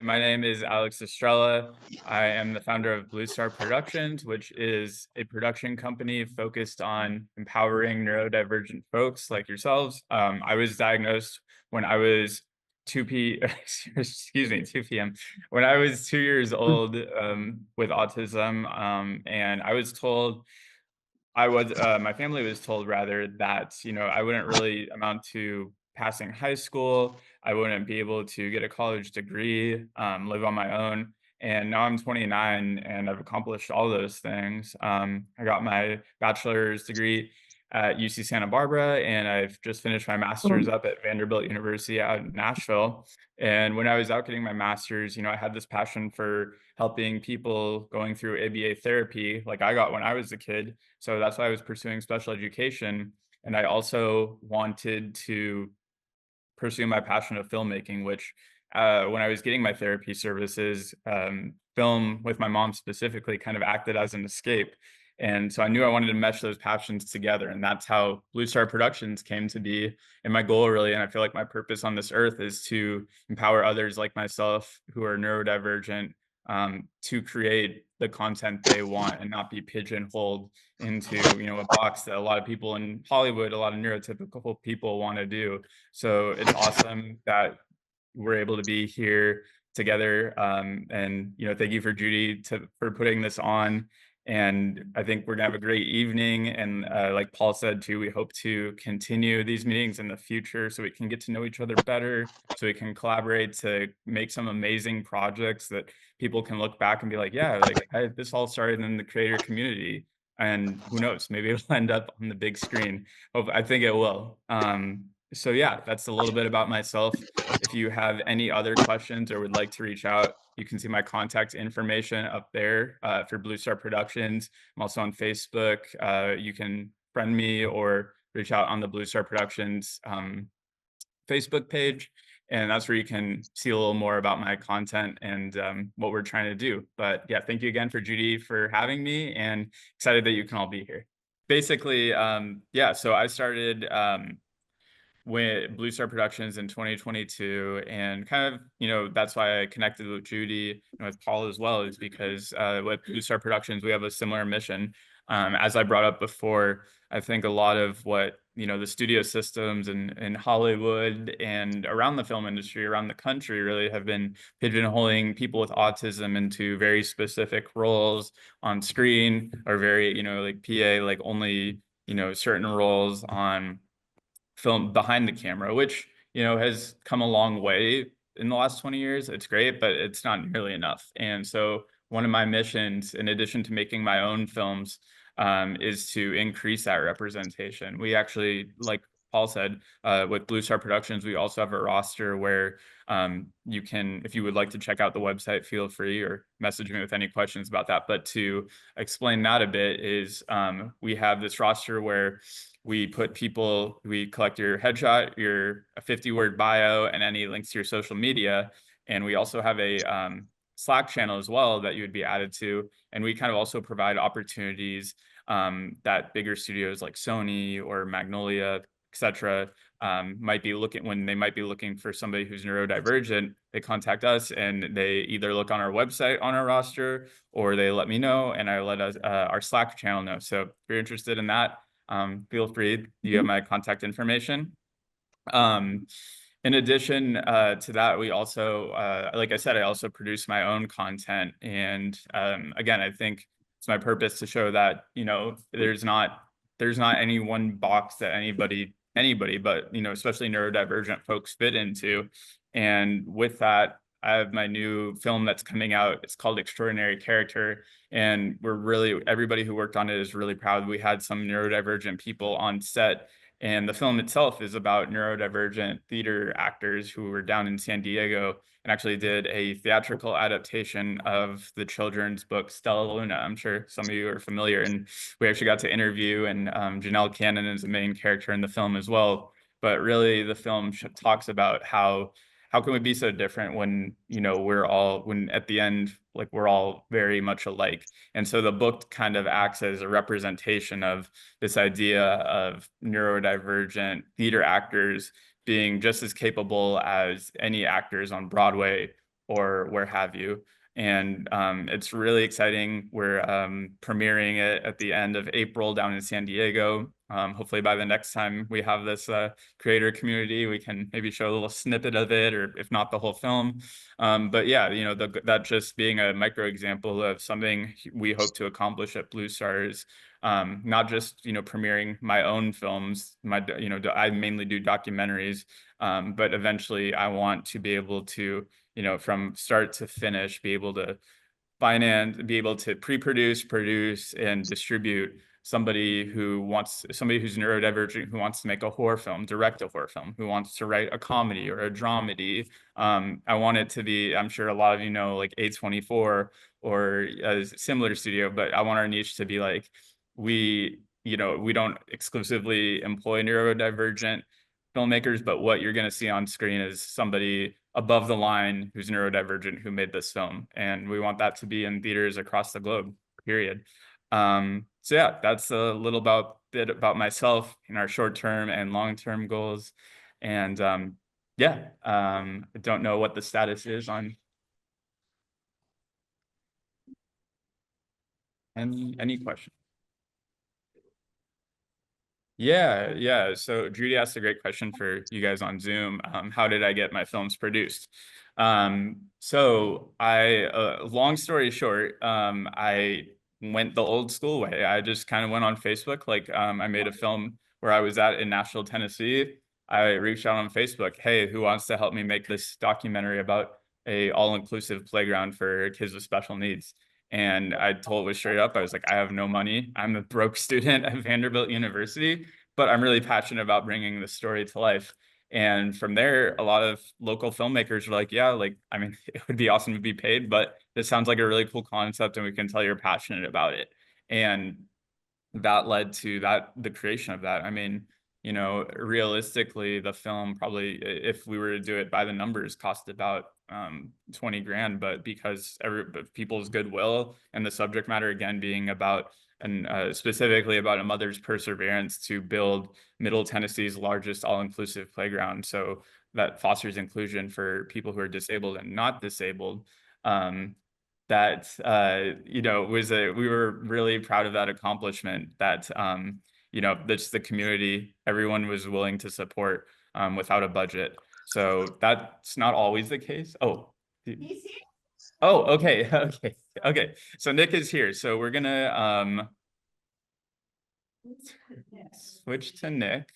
My name is Alex Astrella. I am the founder of Blu Star Productions, which is a production company focused on empowering neurodivergent folks like yourselves. I was diagnosed when I was 2 p.m. When I was 2 years Mm, old with autism, and I was told my family was told rather that, I wouldn't really amount to passing high school. I wouldn't be able to get a college degree, live on my own. And now I'm 29 and I've accomplished all those things. I got my bachelor's degree at UC Santa Barbara, and I've just finished my master's mm, up at Vanderbilt University out in Nashville. And when I was out getting my master's, I had this passion for helping people going through ABA therapy like I got when I was a kid, so that's why I was pursuing special education. And I also wanted to pursue my passion of filmmaking, which when I was getting my therapy services, film with my mom specifically kind of acted as an escape. And so I knew I wanted to mesh those passions together. And that's how Blue Star Productions came to be. And my goal, really, and I feel like my purpose on this earth is to empower others like myself who are neurodivergent, to create the content they want and not be pigeonholed into a box that a lot of people in Hollywood, a lot of neurotypical people want to do. So it's awesome that we're able to be here together. And thank you for Judy for putting this on. And I think we're gonna have a great evening. And like Paul said too, we hope to continue these meetings in the future so we can get to know each other better, so we can collaborate to make some amazing projects that people can look back and be like, yeah, like this all started in the creator community. And who knows, maybe it'll end up on the big screen. I think it will. So yeah, that's a little bit about myself. If you have any other questions or would like to reach out, you can see my contact information up there for Blue Star Productions. I'm also on Facebook. You can friend me or reach out on the Blue Star Productions Facebook page. And that's where you can see a little more about my content and what we're trying to do. But yeah, thank you again for Judy for having me, and excited that you can all be here. Basically, yeah, so I started with Blue Star Productions in 2022, and kind of, that's why I connected with Judy and with Paul as well, is because with Blue Star Productions, we have a similar mission. As I brought up before, I think a lot of what, the studio systems in Hollywood and around the film industry, around the country, really have been pigeonholing people with autism into very specific roles on screen, or very, like PA, like only, certain roles on film behind the camera, which, has come a long way in the last 20 years. It's great, but it's not nearly enough. And so one of my missions, in addition to making my own films, is to increase that representation. We actually, like Paul said, with Blue Star Productions, we also have a roster where you can, if you would like to check out the website, feel free, or message me with any questions about that. But to explain that a bit is, we have this roster where we collect your headshot, your 50-word bio, and any links to your social media. And we also have a Slack channel as well that you would be added to. And we kind of also provide opportunities that bigger studios like Sony or Magnolia, etc., might be looking when they might be looking for somebody who's neurodivergent. They contact us and they either look on our website on our roster, or they let me know and I let us our Slack channel know. So if you're interested in that, feel free. You have mhm. my contact information. Um, in addition to that, we also, like I said, I also produce my own content. And again, I think it's my purpose to show that, there's not any one box that anybody, but, especially neurodivergent folks fit into. And with that, I have my new film that's coming out. It's called Extraordinary Character. And everybody who worked on it is really proud. We had some neurodivergent people on set, and the film itself is about neurodivergent theater actors who were down in San Diego and actually did a theatrical adaptation of the children's book Stella Luna. I'm sure some of you are familiar, and we actually got to interview, and Janelle Cannon is the main character in the film as well. But really, the film talks about how can we be so different when, when at the end, like, we're all very much alike. And so the book kind of acts as a representation of this idea of neurodivergent theater actors being just as capable as any actors on Broadway or where have you. And it's really exciting. We're premiering it at the end of April down in San Diego. Hopefully by the next time we have this creator community, we can maybe show a little snippet of it, or if not the whole film. But yeah, you know, that just being a micro example of something we hope to accomplish at Blu Star is not just, you know, premiering my own films. You know, I mainly do documentaries, but eventually I want to be able to, you know, from start to finish, be able to finance, be able to pre-produce, produce, and distribute somebody who's neurodivergent, who wants to make a horror film, direct a horror film, who wants to write a comedy or a dramedy. I want it to be, I'm sure a lot of you know, like A24 or a similar studio, but I want our niche to be like, you know, we don't exclusively employ neurodivergent filmmakers, but what you're going to see on screen is somebody above the line who's neurodivergent who made this film, and we want that to be in theaters across the globe, period. So yeah, that's a little bit about myself and our short-term and long-term goals. And yeah, I don't know what the status is on any questions. Yeah. So Judy asked a great question for you guys on Zoom. How did I get my films produced? So long story short, I went the old school way. I just kind of went on Facebook. Like, I made a film where I was at in Nashville, Tennessee. I reached out on Facebook, hey, who wants to help me make this documentary about a all-inclusive playground for kids with special needs? And I told it straight up, I was like, I have no money. I'm a broke student at Vanderbilt University, but I'm really passionate about bringing the story to life. And from there, a lot of local filmmakers were like, yeah, like, I mean, it would be awesome to be paid, but this sounds like a really cool concept and we can tell you're passionate about it. And that led to the creation of that. I mean, you know, realistically, the film probably, if we were to do it by the numbers, cost about 20 grand, but because people's goodwill and the subject matter again being about and specifically about a mother's perseverance to build Middle Tennessee's largest all-inclusive playground, so that fosters inclusion for people who are disabled and not disabled. That you know, we were really proud of that accomplishment, that you know, that's the community, everyone was willing to support without a budget. So that's not always the case. Oh, he's here. Oh, okay. Okay. So Nick is here. So we're gonna switch to Nick.